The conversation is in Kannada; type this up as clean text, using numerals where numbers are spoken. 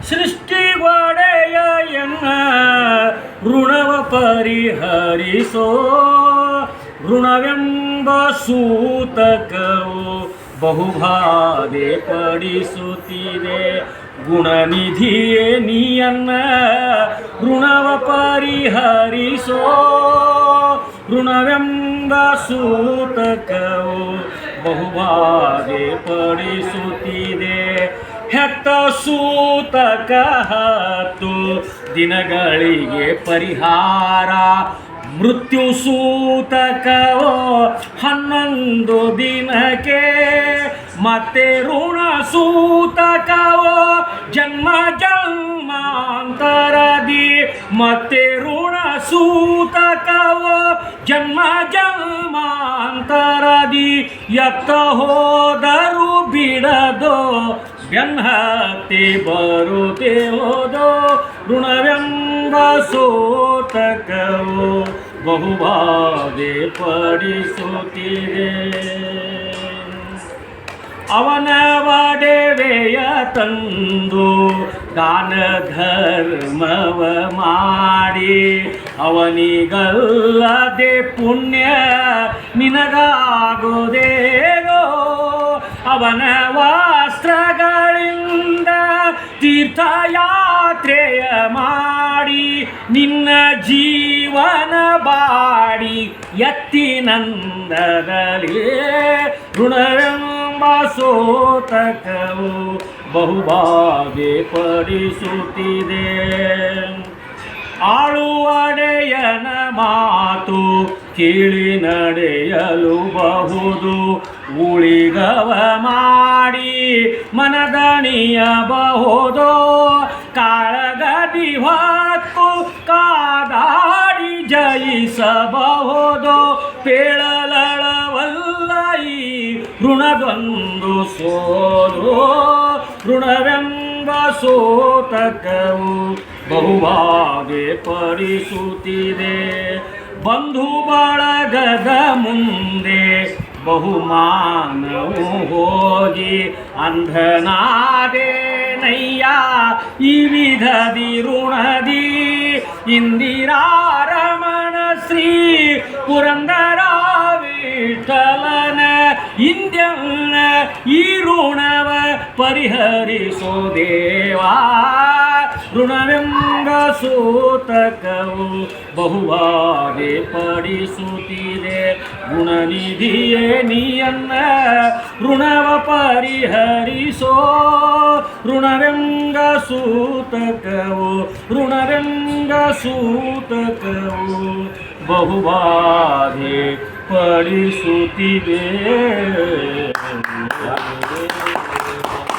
ಸೃಷ್ಟಿಗೊಡೆಯ ಎನ್ನ ಋಣವ ಪರಿಹರಿಸೋ ಋಣವೆಂಬ ಸೂತಕವು ಬಹುಬಾಧೆ ಪಡಿಸುತ್ತಿದೆ. ಗುಣನಿಧಿಯೇ ನೀಯನ್ನ ಋಣವ ಪರಿಹರಿಸೋ ಋಣವೆಂಬ ಸೂತಕವು ಬಹುಬಾಧೆ ಪಡಿಸುತ್ತಿದೆ. ಹೆತ್ತ ಸೂತಕ 10 ದಿನಗಳಿಗೆ ಪರಿಹಾರ, ಮೃತ್ಯು ಸೂತಕವೋ 11 ದಿನಕ್ಕೆ, ಮತ್ತೆ ಋಣ ಸೂತಕವೋ ಜನ್ಮ ಜನ್ಮಾಂತರದಿ, ಮತ್ತೆ ಋಣ ಸೂತಕವೋ ಜನ್ಮ ಜನ್ಮಾಂತರದಿ. ಎತ್ತ ಹೋದರೂ ಬಿಡದೋ ಬೆನ್ನತ್ತಿ ಬರುತ್ತೇ ಹೋದೋ ಋಣವೆಂಬ ಸೂತಕವು ಬಹುಬಾಧೆ ಪಡಿಸುತ್ತಿದೆ. ಅವನ ಒಡವೆಯ ತಂದು ದಾನ ಧರ್ಮವ ಮಾಡಿ, ಅವನಿಗಲ್ಲದೆ ಪುಣ್ಯ ನಿನಗಾಗುವುದೇನೋ. ಅವನ ವಸ್ತ್ರಗಳಿಂದ ತೀರ್ಥಯಾತ್ರೆಯ ಮಾಡಿ, ನಿನ್ನ ಜೀವನ ಬಾಡಿ ಎತ್ತಿನಂದದಲ್ಲಿ. ಋಣವೆಂಬ ಸೂತಕವು ಬಹುಬಾಧೆ ಪಡಿಸುತ್ತಿದೆ. ಆಳುವಡೆಯನ ಮಾತು ಕೇಳಿ ನಡೆಯಲು ಬಹುದು, ಉಳಿಗವ ಮಾಡಿ ಮನದಣಿಯಬಹುದು. ಕಾಳಗದಿ ಹೊತ್ತು ಕಾದಾಡಿ ಜಯಿಸಬಹುದು. ಪೇಳಲಳವಲ್ಲ ಈ ಋಣದೊಂದು ಸೋಲು. ಋಣವೆಂಬ ಸೂತಕವು ಬಹುಬಾಧೆ ಪಡಿಸುತ್ತಿದೆ. ಬಂಧು ಬಳಗದ ಮುಂದೆ ಬಹುಮಾನವು ಹೋಗಿ, ಅಂಧನಾದೆ ನಯ್ಯ ಈ ವಿಧದಿ ಋಣದಿ. ಇಂದಿರಾರಮಣ ಶ್ರೀ ಪುರಂದರ ವಿಠಲನ ಇಂದ್ಯನ ಈ ಋಣವ ಪರಿಹರಿಸೋ ದೇವಾ. ಋಣವೆಂಬ ಸೂತಕವು ಬಹುಬಾಧೆ ಪಡಿಸುತ್ತಿದೆ. ಗುಣನಿಧಿಯೇ ನೀಯನ್ನ ಋಣವ ಪರಿಹರಿಸೋ ಋಣವೆಂಬ ಸೂತಕವು ಋಣವೆಂಬ ಸೂತಕವು ಬಹುಬಾಧೆ ಪಡಿಸುತ್ತಿದೆ.